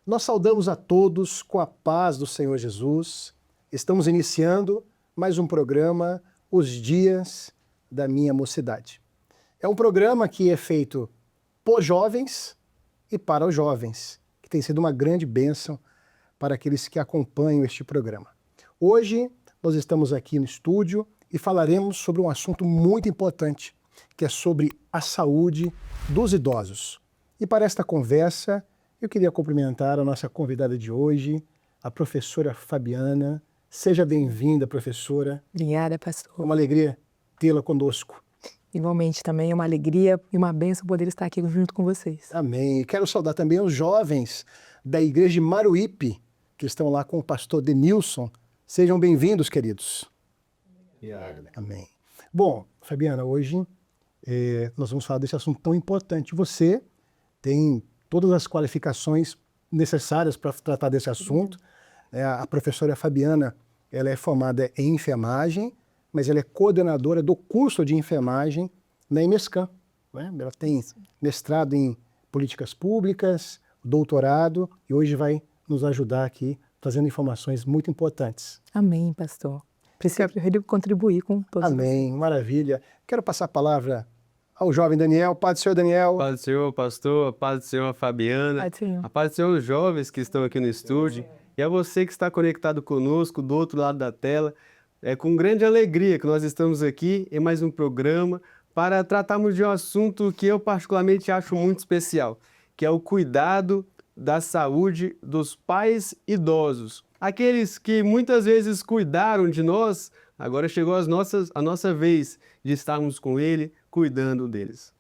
Nós saudamos a todos com a paz do Senhor Jesus. Estamos iniciando mais um programa, Os Dias da Minha Mocidade. É um programa que é feito por jovens e para os jovens, que tem sido uma grande bênção para aqueles que acompanham este programa. Hoje nós estamos aqui no estúdio e falaremos sobre um assunto muito importante, que é sobre a saúde dos idosos. E para esta conversa, eu queria cumprimentar a nossa convidada de hoje, a professora Fabiana. Seja bem-vinda, professora. Obrigada, pastor. É uma alegria tê-la conosco. Igualmente, também é uma alegria e uma bênção poder estar aqui junto com vocês. Amém. E quero saudar também os jovens da Igreja de Maruípe, que estão lá com o pastor Denilson. Sejam bem-vindos, queridos. Amém. Bom, Fabiana, hoje nós vamos falar desse assunto tão importante. Você tem todas as qualificações necessárias para tratar desse assunto. A professora Fabiana, ela é formada em enfermagem, mas ela é coordenadora do curso de enfermagem na EMESCAM, né? Ela tem mestrado em políticas públicas, doutorado, e hoje vai nos ajudar aqui, trazendo informações muito importantes. Amém, pastor. Preciso contribuir com todos. Amém, maravilha. Quero passar a palavra ao jovem Daniel. Paz do Senhor, Daniel. Paz do Senhor, pastor. Paz do Senhor, Fabiana. Paz do Senhor. A paz do Senhor, os jovens que estão aqui no estúdio. E a você que está conectado conosco do outro lado da tela. É com grande alegria que nós estamos aqui em mais um programa para tratarmos de um assunto que eu particularmente acho muito especial, que é o cuidado da saúde dos pais idosos. Aqueles que muitas vezes cuidaram de nós, agora chegou a nossa vez de estarmos com ele, cuidando deles.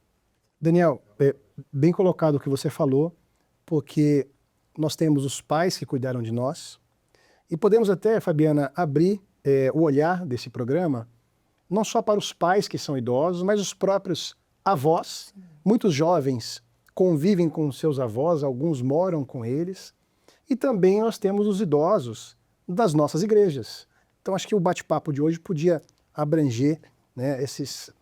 Daniel, bem colocado o que você falou, porque nós temos os pais que cuidaram de nós e podemos até, Fabiana, abrir o olhar desse programa, não só para os pais que são idosos, mas os próprios avós. Muitos jovens convivem com seus avós, alguns moram com eles, e também nós temos os idosos das nossas igrejas. Então acho que o bate-papo de hoje podia abranger, né, esses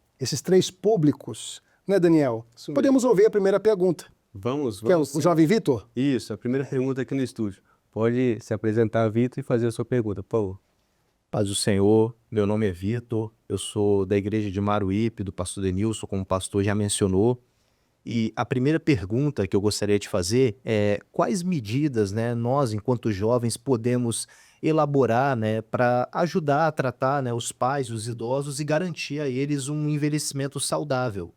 três públicos, né, Daniel? Podemos ouvir a primeira pergunta. Vamos. Que é o jovem Vitor? Isso, a primeira pergunta aqui no estúdio. Pode se apresentar, Vitor, e fazer a sua pergunta, por favor. Paz do Senhor, meu nome é Vitor, eu sou da Igreja de Maruípe, do pastor Denilson, como o pastor já mencionou. E a primeira pergunta que eu gostaria de fazer é quais medidas, né, nós, enquanto jovens, podemos elaborar, né, para ajudar a tratar, né, os pais, os idosos e garantir a eles um envelhecimento saudável?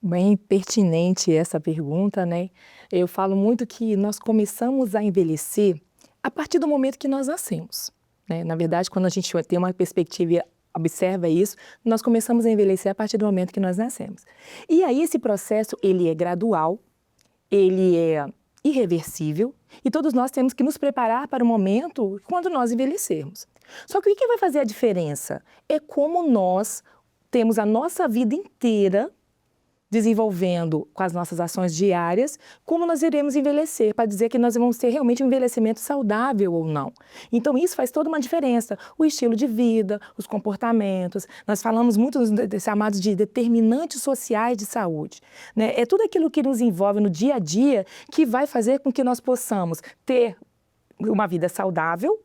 Bem pertinente essa pergunta, né? Eu falo muito que nós começamos a envelhecer a partir do momento que nós nascemos, né? Na verdade, quando a gente tem uma perspectiva e observa isso, nós começamos a envelhecer a partir do momento que nós nascemos. E aí esse processo, ele é gradual, ele é irreversível e todos nós temos que nos preparar para o momento quando nós envelhecermos. Só que o que vai fazer a diferença é como nós temos a nossa vida inteira desenvolvendo com as nossas ações diárias, como nós iremos envelhecer, para dizer que nós vamos ter realmente um envelhecimento saudável ou não. Então isso faz toda uma diferença, o estilo de vida, os comportamentos, nós falamos muito dos chamados de determinantes sociais de saúde, né? É tudo aquilo que nos envolve no dia a dia que vai fazer com que nós possamos ter uma vida saudável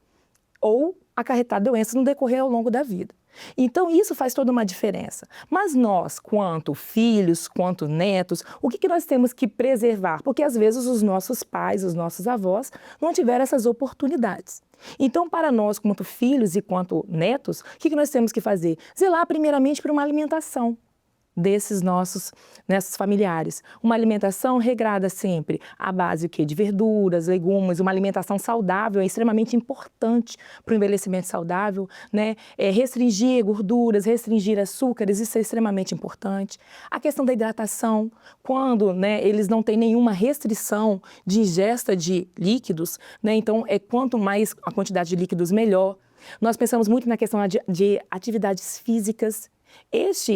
ou acarretar doenças no decorrer ao longo da vida. Então isso faz toda uma diferença. Mas nós, quanto filhos, quanto netos, o que nós temos que preservar? Porque às vezes os nossos pais, os nossos avós não tiveram essas oportunidades. Então para nós, quanto filhos e quanto netos, o que nós temos que fazer? Zelar primeiramente por uma alimentação desses nossos familiares. Uma alimentação regrada sempre à base de verduras, legumes, uma alimentação saudável é extremamente importante para o envelhecimento saudável, né? Restringir gorduras, restringir açúcares, isso é extremamente importante. A questão da hidratação, quando, né, eles não têm nenhuma restrição de ingesta de líquidos, né? Então quanto mais a quantidade de líquidos, melhor. Nós pensamos muito na questão de atividades físicas. Os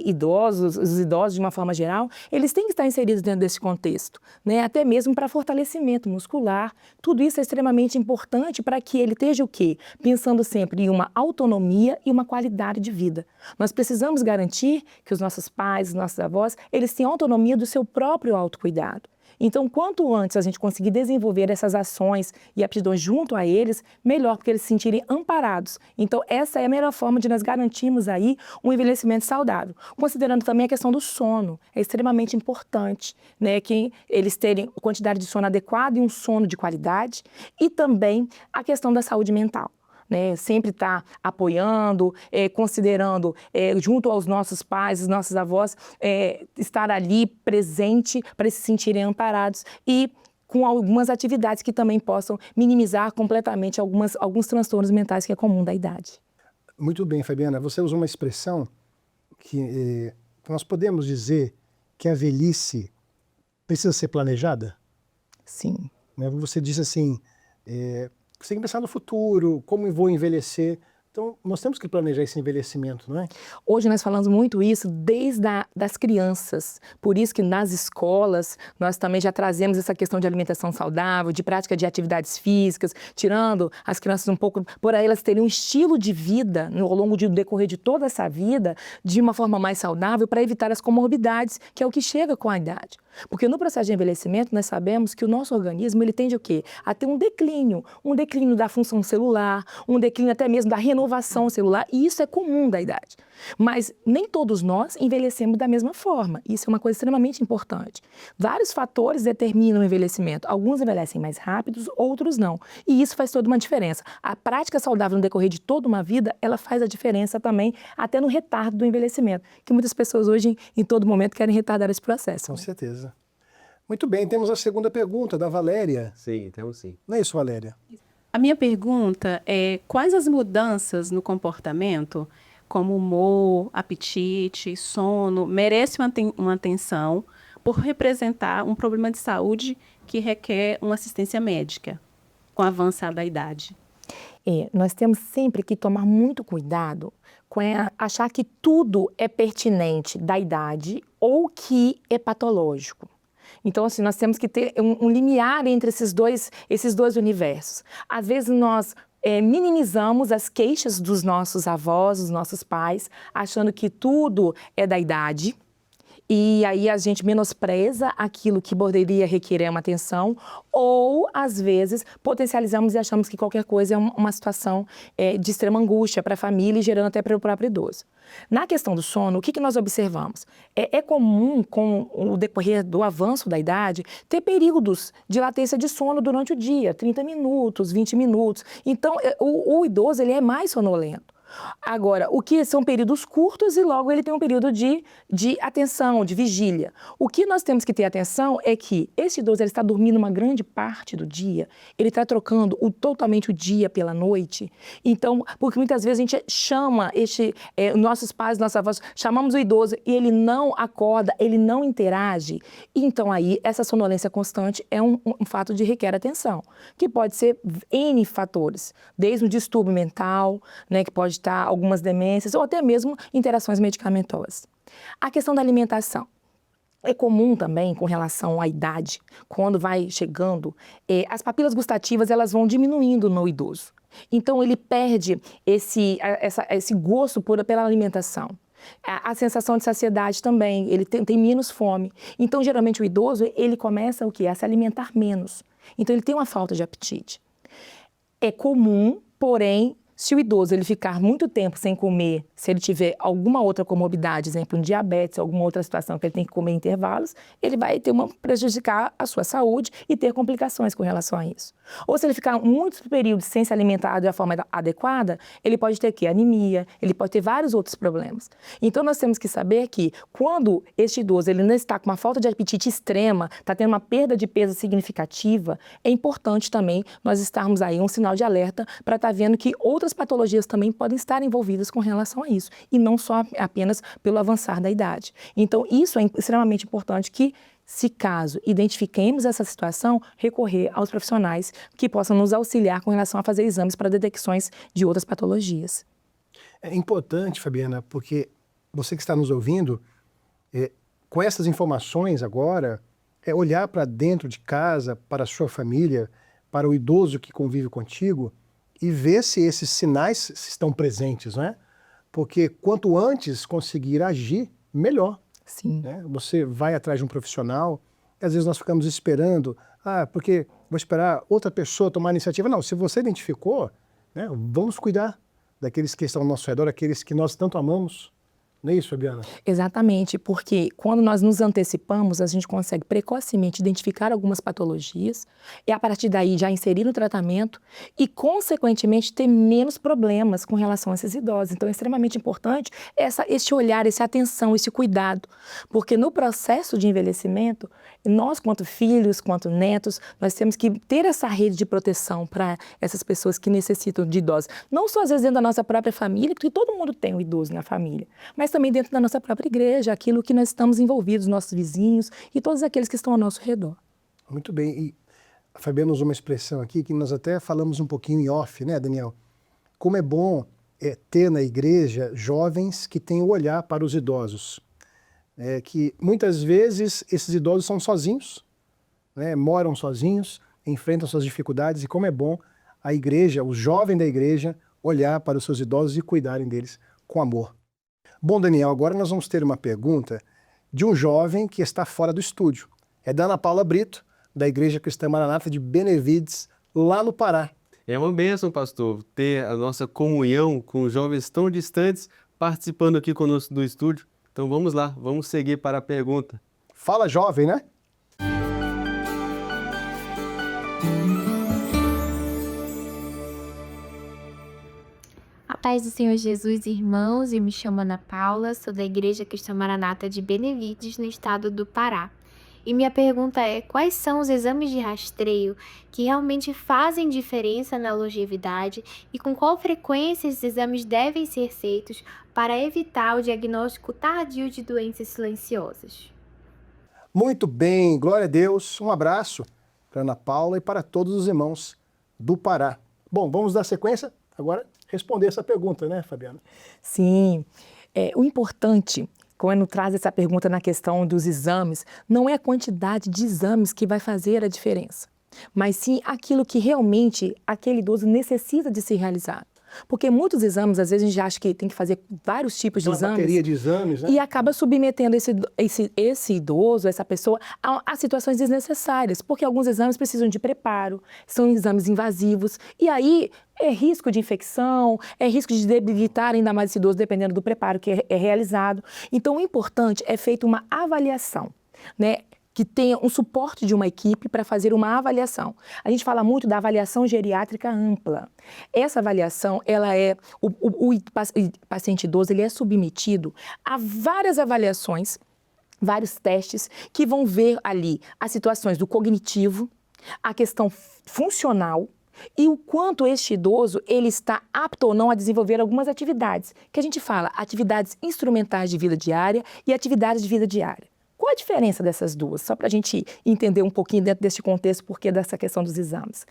idosos, de uma forma geral, eles têm que estar inseridos dentro desse contexto, né? Até mesmo para fortalecimento muscular. Tudo isso é extremamente importante para que ele esteja o quê? Pensando sempre em uma autonomia e uma qualidade de vida. Nós precisamos garantir que os nossos pais, os nossos avós, eles tenham autonomia do seu próprio autocuidado. Então, quanto antes a gente conseguir desenvolver essas ações e aptidões junto a eles, melhor, porque eles se sentirem amparados. Então, essa é a melhor forma de nós garantirmos aí um envelhecimento saudável. Considerando também a questão do sono, é extremamente importante, né, que eles terem quantidade de sono adequada e um sono de qualidade, e também a questão da saúde mental. Né, sempre estar apoiando, considerando, junto aos nossos pais, os nossos avós, estar ali presente para eles se sentirem amparados e com algumas atividades que também possam minimizar completamente alguns transtornos mentais que é comum da idade. Muito bem, Fabiana. Você usou uma expressão que nós podemos dizer que a velhice precisa ser planejada? Sim. Né? Você disse assim, você tem que pensar no futuro, como eu vou envelhecer. Então, nós temos que planejar esse envelhecimento, não é? Hoje nós falamos muito isso desde das crianças. Por isso que nas escolas nós também já trazemos essa questão de alimentação saudável, de prática de atividades físicas, tirando as crianças um pouco, por aí elas terem um estilo de vida ao longo do decorrer de toda essa vida, de uma forma mais saudável, para evitar as comorbidades, que é o que chega com a idade. Porque no processo de envelhecimento nós sabemos que o nosso organismo ele tende o quê? A ter um declínio da função celular, um declínio até mesmo da renovação celular, e isso é comum da idade. Mas nem todos nós envelhecemos da mesma forma. Isso é uma coisa extremamente importante. Vários fatores determinam o envelhecimento. Alguns envelhecem mais rápidos, outros não. E isso faz toda uma diferença. A prática saudável no decorrer de toda uma vida, ela faz a diferença também até no retardo do envelhecimento, que muitas pessoas hoje, em todo momento, querem retardar esse processo. Com certeza. Muito bem, temos a segunda pergunta da Valéria. Sim, temos sim. Não é isso, Valéria? A minha pergunta é: quais as mudanças no comportamento, como humor, apetite, sono, merecem uma atenção por representar um problema de saúde que requer uma assistência médica com o avançar da idade? Nós temos sempre que tomar muito cuidado com achar que tudo é pertinente da idade ou que é patológico. Então, assim, nós temos que ter um limiar entre esses dois universos. Às vezes, nós minimizamos as queixas dos nossos avós, dos nossos pais, achando que tudo é da idade. E aí a gente menospreza aquilo que poderia requerer uma atenção, ou, às vezes, potencializamos e achamos que qualquer coisa é uma situação de extrema angústia para a família e gerando até para o próprio idoso. Na questão do sono, o que nós observamos? É comum, com o decorrer do avanço da idade, ter períodos de latência de sono durante o dia, 30 minutos, 20 minutos. Então, o idoso ele é mais sonolento. Agora, o que são períodos curtos e logo ele tem um período de atenção, de vigília. O que nós temos que ter atenção é que esse idoso ele está dormindo uma grande parte do dia, ele está trocando totalmente o dia pela noite. Então, porque muitas vezes a gente chama nossos pais, nossos avós, chamamos o idoso e ele não acorda, ele não interage. Então aí, essa sonolência constante é um fato de requer atenção, que pode ser N fatores, desde um distúrbio mental, né, que pode estar algumas demências ou até mesmo interações medicamentosas. A questão da alimentação. É comum também, com relação à idade, quando vai chegando, as papilas gustativas elas vão diminuindo no idoso. Então, ele perde esse gosto pela alimentação. A sensação de saciedade também, ele tem menos fome. Então, geralmente, o idoso, ele começa o quê? A se alimentar menos. Então, ele tem uma falta de apetite. É comum, porém, se o idoso ele ficar muito tempo sem comer, se ele tiver alguma outra comorbidade, exemplo, um diabetes, alguma outra situação que ele tem que comer em intervalos, ele vai prejudicar a sua saúde e ter complicações com relação a isso. Ou se ele ficar muitos períodos sem se alimentar de forma adequada, ele pode ter anemia, ele pode ter vários outros problemas. Então, nós temos que saber que quando este idoso ele não está com uma falta de apetite extrema, está tendo uma perda de peso significativa, é importante também nós estarmos aí um sinal de alerta para estar vendo que outras patologias também podem estar envolvidas com relação a isso, e não só apenas pelo avançar da idade. Então, isso é extremamente importante que, se caso identifiquemos essa situação, recorrer aos profissionais que possam nos auxiliar com relação a fazer exames para detecções de outras patologias. É importante, Fabiana, porque você que está nos ouvindo, com essas informações agora, olhar para dentro de casa, para a sua família, para o idoso que convive contigo, e ver se esses sinais estão presentes, não é? Porque quanto antes conseguir agir, melhor. Sim. Né? Você vai atrás de um profissional às vezes nós ficamos esperando, porque vou esperar outra pessoa tomar a iniciativa. Não, se você identificou, né, vamos cuidar daqueles que estão ao nosso redor, aqueles que nós tanto amamos. Não é isso, Fabiana? Exatamente, porque quando nós nos antecipamos, a gente consegue precocemente identificar algumas patologias e a partir daí já inserir no tratamento e, consequentemente, ter menos problemas com relação a esses idosos. Então, é extremamente importante esse olhar, essa atenção, esse cuidado, porque no processo de envelhecimento, nós, quanto filhos, quanto netos, nós temos que ter essa rede de proteção para essas pessoas que necessitam de idosos. Não só, às vezes, dentro da nossa própria família, porque todo mundo tem um idoso na família, mas também dentro da nossa própria igreja, aquilo que nós estamos envolvidos, nossos vizinhos e todos aqueles que estão ao nosso redor. Muito bem. E a Fabiana usou uma expressão aqui que nós até falamos um pouquinho em off, né, Daniel? Como é bom ter na igreja jovens que têm o olhar para os idosos. Que muitas vezes esses idosos são sozinhos, né, moram sozinhos, enfrentam suas dificuldades, e como é bom a igreja, o jovem da igreja, olhar para os seus idosos e cuidarem deles com amor. Bom, Daniel, agora nós vamos ter uma pergunta de um jovem que está fora do estúdio. É da Ana Paula Brito, da Igreja Cristã Maranata de Benevides, lá no Pará. É uma bênção, pastor, ter a nossa comunhão com jovens tão distantes participando aqui conosco do estúdio. Então vamos lá, vamos seguir para a pergunta. Fala, jovem, né? A paz do Senhor Jesus, irmãos, eu me chamo Ana Paula, sou da Igreja Cristã Maranata de Benevides, no estado do Pará. E minha pergunta é: quais são os exames de rastreio que realmente fazem diferença na longevidade e com qual frequência esses exames devem ser feitos para evitar o diagnóstico tardio de doenças silenciosas? Muito bem, glória a Deus. Um abraço para Ana Paula e para todos os irmãos do Pará. Bom, vamos dar sequência agora, responder essa pergunta, né, Fabiana? Sim, o importante, quando traz essa pergunta na questão dos exames, não é a quantidade de exames que vai fazer a diferença, mas sim aquilo que realmente aquele idoso necessita de ser realizado. Porque muitos exames, às vezes, a gente acha que tem que fazer vários tipos de exames. Bateria de exames, né? E acaba submetendo esse idoso, essa pessoa, a situações desnecessárias, porque alguns exames precisam de preparo, são exames invasivos, e aí é risco de infecção, é risco de debilitar ainda mais esse idoso, dependendo do preparo que é realizado. Então, o importante é feita uma avaliação, né? Que tenha um suporte de uma equipe para fazer uma avaliação. A gente fala muito da avaliação geriátrica ampla. Essa avaliação, o paciente idoso, ele é submetido a várias avaliações, vários testes que vão ver ali as situações do cognitivo, a questão funcional e o quanto este idoso ele está apto ou não a desenvolver algumas atividades, que a gente fala atividades instrumentais de vida diária e atividades de vida diária. Qual a diferença dessas duas? Só para a gente entender um pouquinho dentro deste contexto, porque dessa questão dos exames.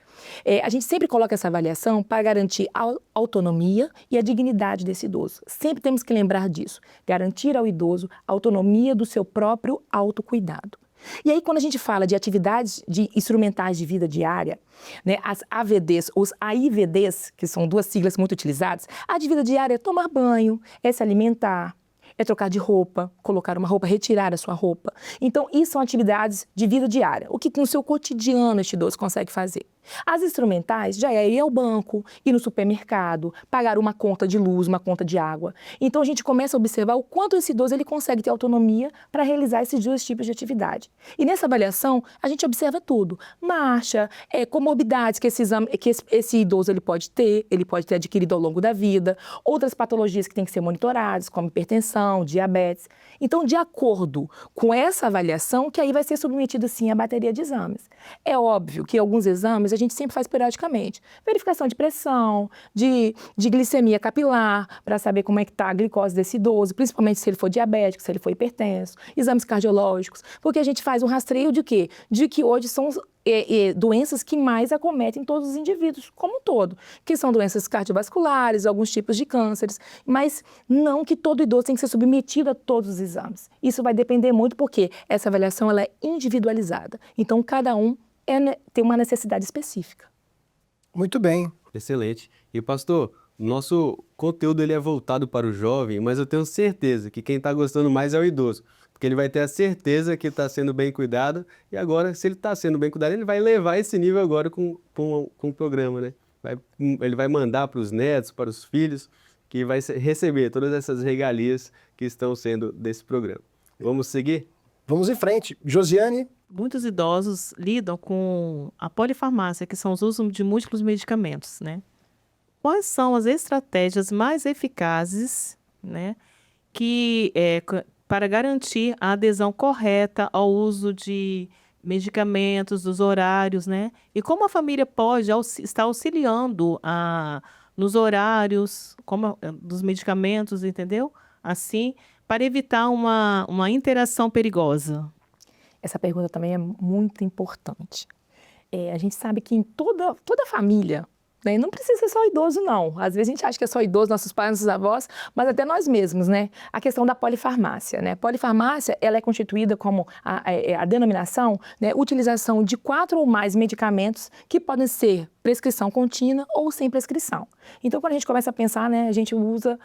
A gente sempre coloca essa avaliação para garantir a autonomia e a dignidade desse idoso. Sempre temos que lembrar disso. Garantir ao idoso a autonomia do seu próprio autocuidado. E aí, quando a gente fala de atividades instrumentais de vida diária, né, as AVDs, os AIVDs, que são duas siglas muito utilizadas, a de vida diária é tomar banho, é se alimentar, é trocar de roupa, colocar uma roupa, retirar a sua roupa. Então, isso são atividades de vida diária. O que no seu cotidiano este idoso consegue fazer? As instrumentais já é ir ao banco, ir no supermercado, pagar uma conta de luz, uma conta de água. Então, a gente começa a observar o quanto esse idoso ele consegue ter autonomia para realizar esses dois tipos de atividade. E nessa avaliação, a gente observa tudo. Marcha, comorbidades que esse idoso ele pode ter adquirido ao longo da vida, outras patologias que têm que ser monitoradas, como hipertensão, diabetes. Então, de acordo com essa avaliação, que aí vai ser submetido, sim, a bateria de exames. É óbvio que alguns exames a gente sempre faz periodicamente. Verificação de pressão, de glicemia capilar, para saber como é que está a glicose desse idoso, principalmente se ele for diabético, se ele for hipertenso, exames cardiológicos, porque a gente faz um rastreio de quê? De que hoje são doenças que mais acometem todos os indivíduos como um todo, que são doenças cardiovasculares, alguns tipos de cânceres, mas não que todo idoso tem que ser submetido a todos os exames. Isso vai depender muito porque essa avaliação ela é individualizada. Então, cada um tem uma necessidade específica. Muito bem. Excelente. E pastor, nosso conteúdo ele é voltado para o jovem, mas eu tenho certeza que quem está gostando mais é o idoso. porque ele vai ter a certeza que está sendo bem cuidado, e agora, se ele está sendo bem cuidado, ele vai levar esse nível agora com o programa, né? Ele vai mandar para os netos, para os filhos, que vai receber todas essas regalias que estão sendo desse programa. Vamos seguir? Vamos em frente. Josiane? Muitos idosos lidam com a polifarmácia, que são os usos de múltiplos medicamentos, né? Quais são as estratégias mais eficazes, né, para garantir a adesão correta ao uso de medicamentos, dos horários, né? E como a família pode estar auxiliando nos horários dos medicamentos, entendeu? Assim, para evitar uma interação perigosa. Essa pergunta também é muito importante. A gente sabe que em toda família, né, não precisa ser só idoso, não. Às vezes a gente acha que é só idoso, nossos pais, nossos avós, mas até nós mesmos, né? A questão da polifarmácia, né? Polifarmácia, ela é constituída como a denominação, né, utilização de 4 ou mais medicamentos que podem ser prescrição contínua ou sem prescrição. Então, quando a gente começa a pensar, né, a gente usa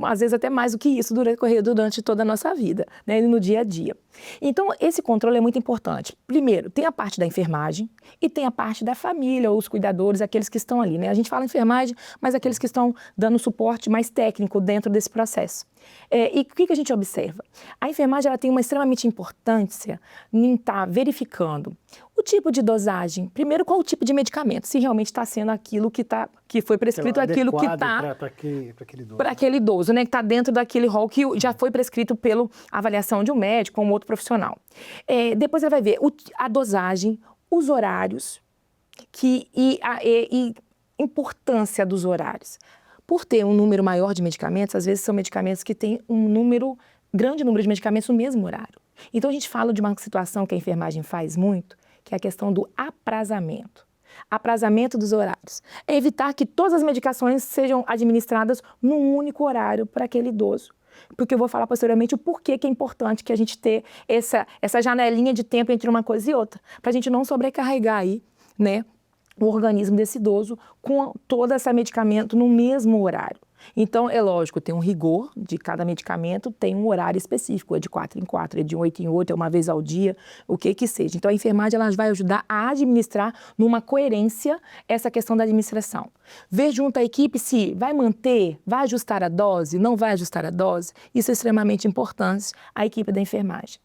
às vezes até mais do que isso durante toda a nossa vida, né, no dia a dia. Então, esse controle é muito importante. Primeiro, tem a parte da enfermagem e tem a parte da família, ou os cuidadores, aqueles que estão ali, né? A gente fala enfermagem, mas aqueles que estão dando suporte mais técnico dentro desse processo. E o que a gente observa? A enfermagem ela tem uma extremamente importância em estar verificando o tipo de dosagem. Primeiro, qual o tipo de medicamento, se realmente está sendo aquilo que foi prescrito, aquilo que está para aquele idoso, né, que está dentro daquele rol que já foi prescrito pela avaliação de um médico ou um outro profissional. Depois ele vai ver a dosagem, os horários e importância dos horários. Por ter um número maior de medicamentos, às vezes são medicamentos que têm grande número de medicamentos no mesmo horário. Então a gente fala de uma situação que a enfermagem faz muito, que é a questão do aprazamento. Aprazamento dos horários. É evitar que todas as medicações sejam administradas num único horário para aquele idoso. Porque eu vou falar posteriormente o porquê que é importante que a gente ter essa janelinha de tempo entre uma coisa e outra, para a gente não sobrecarregar aí, né, o organismo desse idoso com todo esse medicamento no mesmo horário. Então, é lógico, tem um rigor de cada medicamento, tem um horário específico, é de 4 em 4, é de 8 em 8, é uma vez ao dia, o que seja. Então, a enfermagem ela vai ajudar a administrar numa coerência essa questão da administração. Ver junto à equipe se vai manter, vai ajustar a dose, não vai ajustar a dose, isso é extremamente importante, a equipe da enfermagem.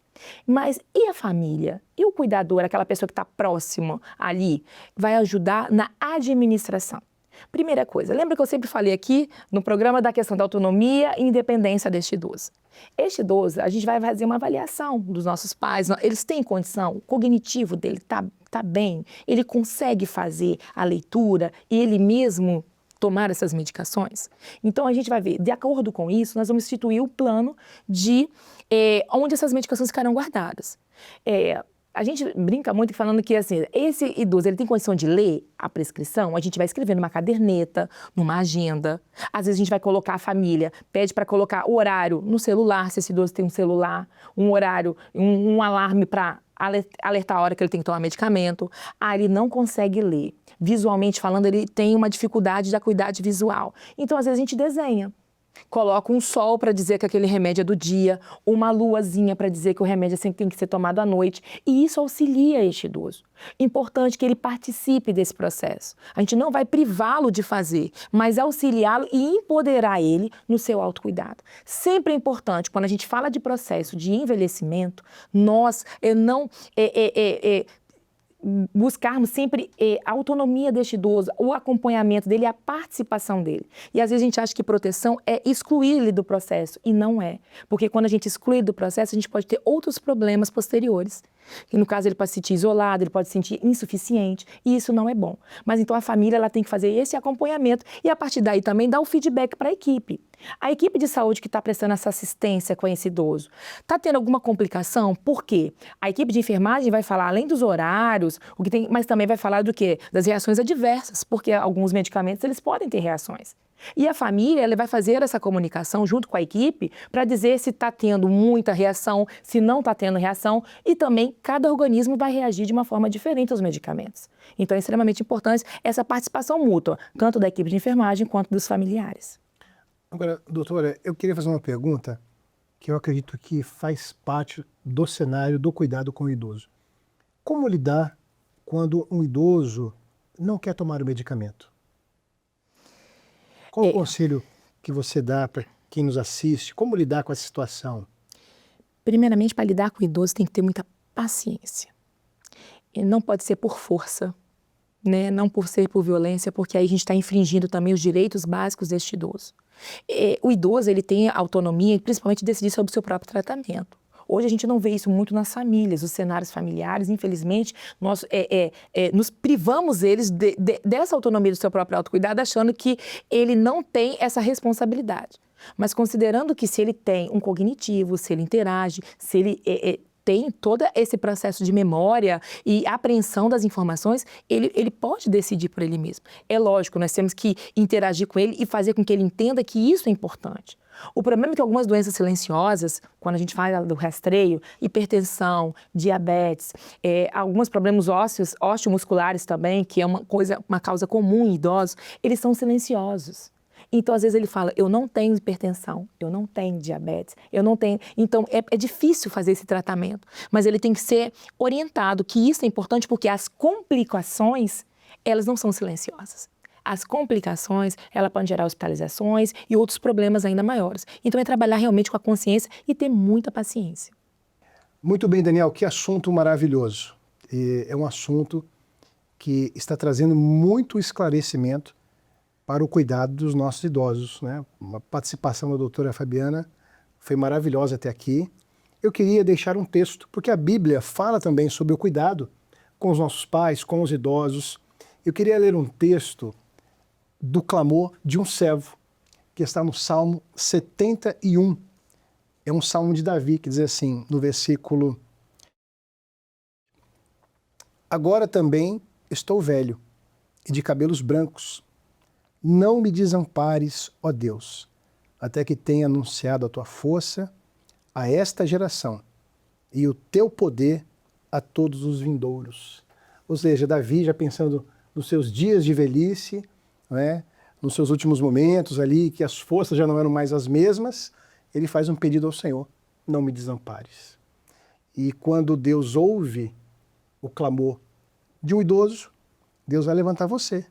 Mas e a família? E o cuidador, aquela pessoa que está próximo ali, vai ajudar na administração. Primeira coisa, lembra que eu sempre falei aqui no programa da questão da autonomia e independência deste idoso. Este idoso, a gente vai fazer uma avaliação dos nossos pais, eles têm condição, o cognitivo dele tá bem, ele consegue fazer a leitura e ele mesmo tomar essas medicações? Então, a gente vai ver, de acordo com isso, nós vamos instituir o plano de onde essas medicações ficarão guardadas. A gente brinca muito falando que assim, esse idoso ele tem condição de ler a prescrição, a gente vai escrever numa caderneta, numa agenda. Às vezes a gente vai colocar a família, pede para colocar o horário no celular, se esse idoso tem um celular, um horário, um alarme para alertar a hora que ele tem que tomar medicamento. Ele não consegue ler. Visualmente falando, ele tem uma dificuldade de acuidade visual. Então, às vezes a gente desenha. Coloca um sol para dizer que aquele remédio é do dia, uma luazinha para dizer que o remédio sempre tem que ser tomado à noite. E isso auxilia este idoso. Importante que ele participe desse processo. A gente não vai privá-lo de fazer, mas auxiliá-lo e empoderar ele no seu autocuidado. Sempre é importante, quando a gente fala de processo de envelhecimento, nós não buscarmos sempre a autonomia deste idoso, o acompanhamento dele, a participação dele. E às vezes a gente acha que proteção é excluir ele do processo, e não é. Porque quando a gente exclui do processo, a gente pode ter outros problemas posteriores. Que no caso ele pode se sentir isolado, ele pode se sentir insuficiente, e isso não é bom. Mas então a família ela tem que fazer esse acompanhamento e a partir daí também dar o feedback para a equipe. A equipe de saúde que está prestando essa assistência com esse idoso, está tendo alguma complicação? Por quê? A equipe de enfermagem vai falar além dos horários, mas também vai falar do quê? Das reações adversas, porque alguns medicamentos eles podem ter reações. E a família ela vai fazer essa comunicação junto com a equipe para dizer se está tendo muita reação, se não está tendo reação, e também cada organismo vai reagir de uma forma diferente aos medicamentos. Então é extremamente importante essa participação mútua, tanto da equipe de enfermagem quanto dos familiares. Agora, doutora, eu queria fazer uma pergunta que eu acredito que faz parte do cenário do cuidado com o idoso. Como lidar quando um idoso não quer tomar o medicamento? Qual o conselho que você dá para quem nos assiste? Como lidar com essa situação? Primeiramente, para lidar com o idoso, tem que ter muita paciência. E não pode ser por força, né? Não por ser por violência, porque aí a gente está infringindo também os direitos básicos deste idoso. O idoso, ele tem autonomia, principalmente de decidir sobre o seu próprio tratamento. Hoje a gente não vê isso muito nas famílias, os cenários familiares, infelizmente, nós nos privamos eles dessa autonomia do seu próprio autocuidado, achando que ele não tem essa responsabilidade. Mas considerando que se ele tem um cognitivo, se ele interage, se ele tem todo esse processo de memória e apreensão das informações, ele pode decidir por ele mesmo. É lógico, nós temos que interagir com ele e fazer com que ele entenda que isso é importante. O problema é que algumas doenças silenciosas, quando a gente fala do rastreio, hipertensão, diabetes, alguns problemas ósseos, osteomusculares também, que é uma causa comum em idosos, eles são silenciosos. Então, às vezes ele fala, eu não tenho hipertensão, eu não tenho diabetes, eu não tenho... Então, é difícil fazer esse tratamento, mas ele tem que ser orientado, que isso é importante porque as complicações, elas não são silenciosas. As complicações, ela pode gerar hospitalizações e outros problemas ainda maiores. Então, é trabalhar realmente com a consciência e ter muita paciência. Muito bem, Daniel, que assunto maravilhoso. É um assunto que está trazendo muito esclarecimento para o cuidado dos nossos idosos, né? A participação da doutora Fabiana foi maravilhosa até aqui. Eu queria deixar um texto, porque a Bíblia fala também sobre o cuidado com os nossos pais, com os idosos. Eu queria ler um texto do clamor de um servo, que está no Salmo 71. É um salmo de Davi, que diz assim, no versículo: Agora também estou velho e de cabelos brancos. Não me desampares, ó Deus, até que tenha anunciado a tua força a esta geração e o teu poder a todos os vindouros. Ou seja, Davi já pensando nos seus dias de velhice, né, nos seus últimos momentos ali, que as forças já não eram mais as mesmas, ele faz um pedido ao Senhor, não me desampares. E quando Deus ouve o clamor de um idoso, Deus vai levantar você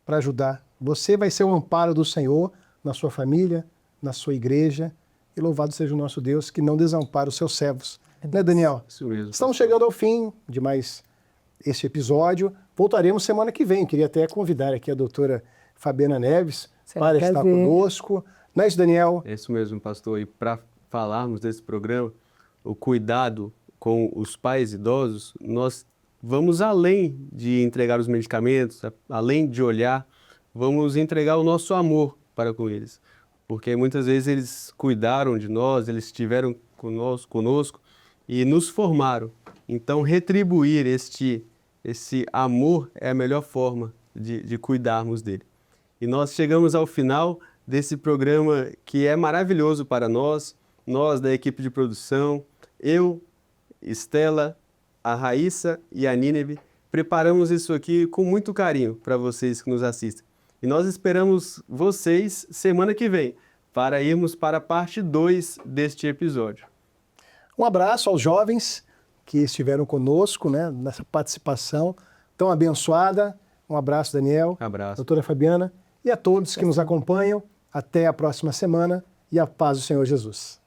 para ajudar. Você vai ser o amparo do Senhor na sua família, na sua igreja, e louvado seja o nosso Deus que não desampara os seus servos. Né, Daniel? Isso mesmo. Estamos chegando ao fim de mais este episódio. Voltaremos semana que vem. Queria até convidar aqui a doutora Fabiana Neves para estar conosco. Não é isso, Daniel? É isso mesmo, pastor. E para falarmos desse programa, o cuidado com os pais idosos, nós vamos além de entregar os medicamentos, além de olhar, vamos entregar o nosso amor para com eles. Porque muitas vezes eles cuidaram de nós, eles estiveram conosco e nos formaram. Então, retribuir esse amor é a melhor forma de cuidarmos dele. E nós chegamos ao final desse programa que é maravilhoso para nós da equipe de produção, eu, Estela, a Raíssa e a Nínive, preparamos isso aqui com muito carinho para vocês que nos assistem. E nós esperamos vocês semana que vem para irmos para a parte 2 deste episódio. Um abraço aos jovens que estiveram conosco, né, nessa participação tão abençoada. Um abraço, Daniel. Abraço. Doutora Fabiana. E a todos que nos acompanham. Até a próxima semana e a paz do Senhor Jesus.